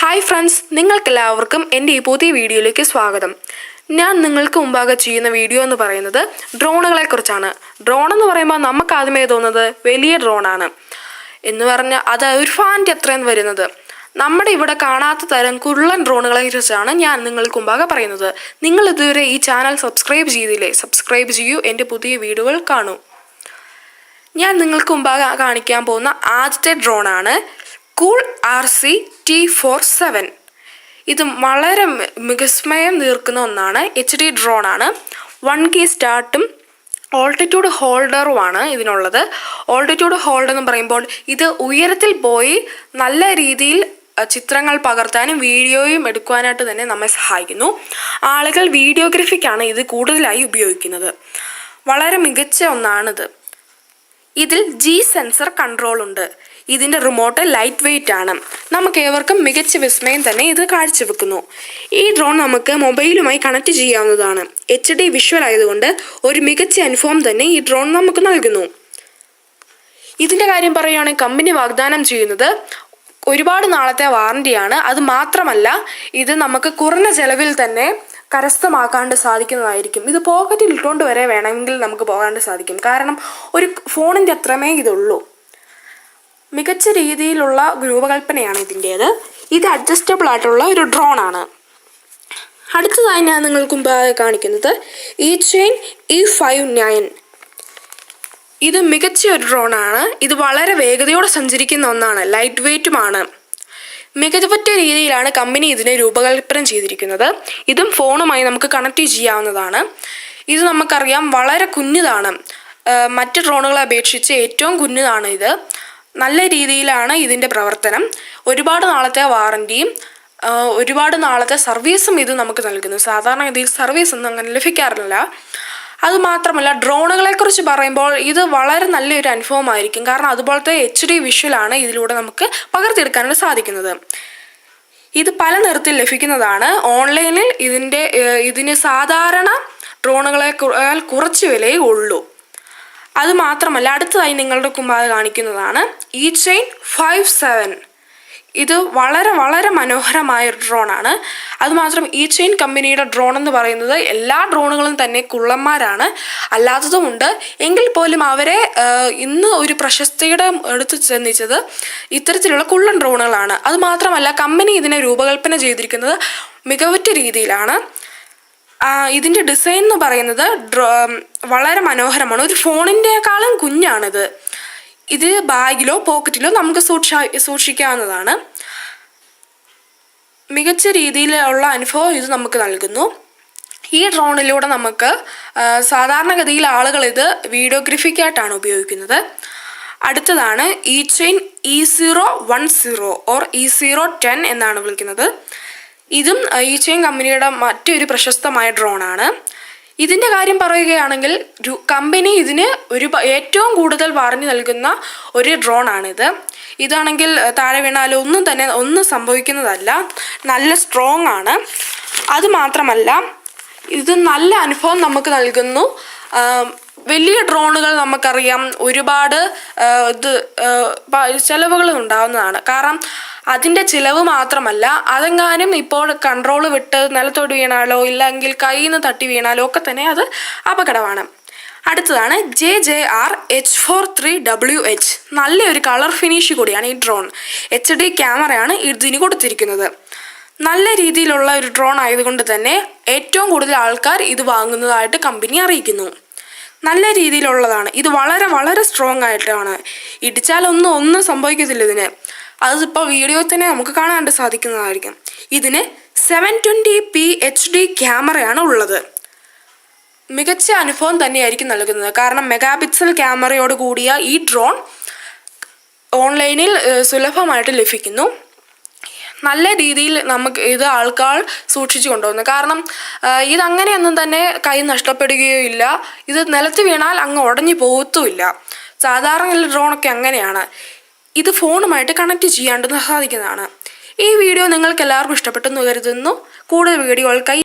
Hi friends, നിങ്ങൾക്കെല്ലാവർക്കും എൻ്റെ ഈ പുതിയ വീഡിയോയിലേക്ക് സ്വാഗതം. ഞാൻ നിങ്ങൾക്ക് മുമ്പാകെ ചെയ്യുന്ന വീഡിയോ എന്ന് പറയുന്നത് ഡ്രോണുകളെക്കുറിച്ചാണ്. ഡ്രോൺ എന്ന് പറയുമ്പോൾ നമുക്ക് ആദ്യമേ തോന്നുന്നത് വലിയ ഡ്രോണാണ് എന്ന് പറഞ്ഞാൽ അത് ഒരു ഫാൻ്റെ അത്രയും വരുന്നത്. നമ്മുടെ ഇവിടെ കാണാത്ത തരം കുരുളൻ ഡ്രോണുകളെ കുറിച്ചാണ് ഞാൻ നിങ്ങൾക്ക് മുമ്പാകെ പറയുന്നത്. നിങ്ങൾ ഇതുവരെ ഈ ചാനൽ സബ്സ്ക്രൈബ് ചെയ്തില്ലേ? സബ്സ്ക്രൈബ് ചെയ്യൂ, എൻ്റെ പുതിയ വീഡിയോകൾ കാണൂ. ഞാൻ നിങ്ങൾക്ക് മുമ്പാകെ കാണിക്കാൻ പോകുന്ന ആദ്യത്തെ ഡ്രോണാണ് കൂൾ RC-T47. ഇത് വളരെ വിസ്മയം തീർക്കുന്ന ഒന്നാണ്. HD ഡ്രോണാണ്. 1K സ്റ്റാർട്ടും ഓൾട്ടിറ്റ്യൂഡ് ഹോൾഡറുമാണ് ഇതിനുള്ളത്. ഓൾട്ടിറ്റ്യൂഡ് ഹോൾഡർ എന്ന് പറയുമ്പോൾ ഇത് ഉയരത്തിൽ പോയി നല്ല രീതിയിൽ ചിത്രങ്ങൾ പകർത്താനും വീഡിയോയും എടുക്കുവാനായിട്ട് തന്നെ നമ്മെ സഹായിക്കുന്നു. ആളുകൾ വീഡിയോഗ്രാഫിക്കാണ് ഇത് കൂടുതലായി ഉപയോഗിക്കുന്നത്. വളരെ മികച്ച ഒന്നാണിത്. ഇതിൽ G സെൻസർ കൺട്രോൾ ഉണ്ട്. ഇതിൻ്റെ റിമോട്ട് ലൈറ്റ് വെയ്റ്റ് ആണ്. നമുക്ക് ഏവർക്കും മികച്ച വിസ്മയം തന്നെ ഇത് കാഴ്ചവെക്കുന്നു. ഈ ഡ്രോൺ നമുക്ക് മൊബൈലുമായി കണക്ട് ചെയ്യാവുന്നതാണ്. HD വിഷ്വൽ ആയതുകൊണ്ട് ഒരു മികച്ച അനുഭവം തന്നെ ഈ ഡ്രോൺ നമുക്ക് നൽകുന്നു. ഇതിൻ്റെ കാര്യം പറയുകയാണെങ്കിൽ കമ്പനി വാഗ്ദാനം ചെയ്യുന്നത് ഒരുപാട് നാളത്തെ വാറണ്ടിയാണ്. അത് മാത്രമല്ല ഇത് നമുക്ക് കുറഞ്ഞ ചെലവിൽ തന്നെ കരസ്ഥമാക്കാണ്ട് സാധിക്കുന്നതായിരിക്കും. ഇത് പോക്കറ്റിൽ ഇട്ടുകൊണ്ട് വരെ വേണമെങ്കിൽ നമുക്ക് പോകാണ്ട് സാധിക്കും. കാരണം ഒരു ഫോണിൻ്റെ അത്രമേ ഇതുള്ളൂ. മികച്ച രീതിയിലുള്ള രൂപകൽപ്പനയാണ് ഇതിൻ്റേത്. ഇത് അഡ്ജസ്റ്റബിൾ ആയിട്ടുള്ള ഒരു ഡ്രോണാണ്. അടുത്തതായി ഞാൻ നിങ്ങൾക്ക് മുമ്പാകെ കാണിക്കുന്നത് E-59. ഇത് മികച്ച ഒരു ഡ്രോണാണ്. ഇത് വളരെ വേഗതയോടെ സഞ്ചരിക്കുന്ന ഒന്നാണ്. ലൈറ്റ് വെയ്റ്റുമാണ്. മികവുറ്റ രീതിയിലാണ് കമ്പനി ഇതിനെ രൂപകൽപ്പന ചെയ്തിരിക്കുന്നത്. ഇതും ഫോണുമായി നമുക്ക് കണക്ട് ചെയ്യാവുന്നതാണ്. ഇത് നമുക്കറിയാം വളരെ കുഞ്ഞതാണ്. മറ്റ് ഡ്രോണുകളെ അപേക്ഷിച്ച് ഏറ്റവും കുഞ്ഞതാണ് ഇത്. നല്ല രീതിയിലാണ് ഇതിൻ്റെ പ്രവർത്തനം. ഒരുപാട് നാളത്തെ വാറണ്ടിയും ഒരുപാട് നാളത്തെ സർവീസും ഇത് നമുക്ക് നൽകുന്നു. സാധാരണ ഇതിൽ സർവീസ് ഒന്നും അങ്ങനെ ലഭിക്കാറില്ല. അതുമാത്രമല്ല ഡ്രോണുകളെക്കുറിച്ച് പറയുമ്പോൾ ഇത് വളരെ നല്ലൊരു അനുഭവമായിരിക്കും. കാരണം അതുപോലത്തെ HD വിഷ്വലാണ് ഇതിലൂടെ നമുക്ക് പകർത്തിയെടുക്കാനായിട്ട് സാധിക്കുന്നത്. ഇത് പല നിറത്തിൽ ലഭിക്കുന്നതാണ്. ഓൺലൈനിൽ ഇതിന് സാധാരണ ഡ്രോണുകളെ കുറച്ച് വിലയേ ഉള്ളൂ. അതുമാത്രമല്ല അടുത്തതായി നിങ്ങളുടെ മുമ്പാകെ കാണിക്കുന്നതാണ് E-57. ഇത് വളരെ വളരെ മനോഹരമായ ഒരു ഡ്രോണാണ്. അതുമാത്രം E-chain കമ്പനിയുടെ ഡ്രോൺ എന്ന് പറയുന്നത് എല്ലാ ഡ്രോണുകളും തന്നെ കുള്ളന്മാരാണ്. അല്ലാത്തതുമുണ്ട്. എങ്കിൽ പോലും അവരെ ഇന്ന് ഒരു പ്രശസ്തിയുടെ എടുത്തു ചെന്നിച്ചത് ഇത്തരത്തിലുള്ള കുള്ളൻ ഡ്രോണുകളാണ്. അതുമാത്രമല്ല കമ്പനി ഇതിനെ രൂപകൽപ്പന ചെയ്തിരിക്കുന്നത് മികവുറ്റ രീതിയിലാണ്. ഇതിൻ്റെ ഡിസൈൻ എന്ന് പറയുന്നത് വളരെ മനോഹരമാണ്. ഒരു ഫോണിൻ്റെക്കാളും കുഞ്ഞാണിത്. ഇത് ബാഗിലോ പോക്കറ്റിലോ നമുക്ക് സൂക്ഷിക്കാവുന്നതാണ്. മികച്ച രീതിയിലുള്ള അനുഭവം ഇത് നമുക്ക് നൽകുന്നു. ഈ ഡ്രോണിലൂടെ നമുക്ക് സാധാരണഗതിയിൽ ആളുകൾ ഇത് വീഡിയോഗ്രാഫിക്കായിട്ടാണ് ഉപയോഗിക്കുന്നത്. അടുത്തതാണ് E-chain E010 ഓർ E010 എന്നാണ് വിളിക്കുന്നത്. ഇതും E-chain കമ്പനിയുടെ മറ്റൊരു പ്രശസ്തമായ ഡ്രോണാണ്. ഇതിൻ്റെ കാര്യം പറയുകയാണെങ്കിൽ കമ്പനി ഇതിന് ഏറ്റവും കൂടുതൽ വാറണ്ടി നൽകുന്ന ഒരു ഡ്രോണാണിത്. ഇതാണെങ്കിൽ താഴെ വീണാലും ഒന്നും സംഭവിക്കുന്നതല്ല. നല്ല സ്ട്രോങ് ആണ്. അതുമാത്രമല്ല ഇത് നല്ല അനുഭവം നമുക്ക് നൽകുന്നു. വലിയ ഡ്രോണുകൾ നമുക്കറിയാം ഒരുപാട് ചിലവുകൾ ഉണ്ടാകുന്നതാണ്. കാരണം അതിൻ്റെ ചിലവ് മാത്രമല്ല അതെങ്ങാനും ഇപ്പോൾ കൺട്രോൾ വിട്ട് നിലത്തോട്ട് വീണാലോ ഇല്ലെങ്കിൽ കയ്യിൽ നിന്ന് തട്ടി വീണാലോ ഒക്കെ തന്നെ അത് അപകടമാണ്. അടുത്തതാണ് JJR H43WH. നല്ലൊരു കളർ ഫിനിഷ് കൂടിയാണ് ഈ ഡ്രോൺ. HD ക്യാമറയാണ് ഇതിന് കൊടുത്തിരിക്കുന്നത്. നല്ല രീതിയിലുള്ള ഒരു ഡ്രോൺ ആയതുകൊണ്ട് തന്നെ ഏറ്റവും കൂടുതൽ ആൾക്കാർ ഇത് വാങ്ങുന്നതായിട്ട് കമ്പനി അറിയിക്കുന്നു. നല്ല രീതിയിലുള്ളതാണ്. ഇത് വളരെ വളരെ സ്ട്രോങ് ആയിട്ടാണ്. ഇടിച്ചാലൊന്നും സംഭവിക്കത്തില്ല ഇതിന്. അതിപ്പോൾ വീഡിയോയിൽ തന്നെ നമുക്ക് കാണാണ്ട് സാധിക്കുന്നതായിരിക്കും. ഇതിന് 720p HD ക്യാമറയാണ് ഉള്ളത്. മികച്ച അനുഭവം തന്നെയായിരിക്കും നൽകുന്നത്. കാരണം മെഗാപിക്സൽ ക്യാമറയോട് കൂടിയ ഈ ഡ്രോൺ ഓൺലൈനിൽ സുലഭമായിട്ട് ലഭിക്കുന്നു. നല്ല രീതിയിൽ നമുക്ക് ഇത് ആൾക്കാർ സൂക്ഷിച്ചു കൊണ്ടുപോകുന്നു. കാരണം ഇതങ്ങനെയൊന്നും തന്നെ കൈ നഷ്ടപ്പെടുകയോ ഇല്ല. ഇത് നിലത്ത് വീണാൽ അങ്ങ് ഉടഞ്ഞു പോകത്തുമില്ല. സാധാരണ ഡ്രോണൊക്കെ അങ്ങനെയാണ്. ഇത് ഫോണുമായിട്ട് കണക്ട് ചെയ്യാണ്ട് സാധിക്കുന്നതാണ്. ഈ വീഡിയോ നിങ്ങൾക്ക് എല്ലാവർക്കും ഇഷ്ടപ്പെട്ടെന്ന് കരുതുന്നു. കൂടുതൽ വീഡിയോകൾക്കായി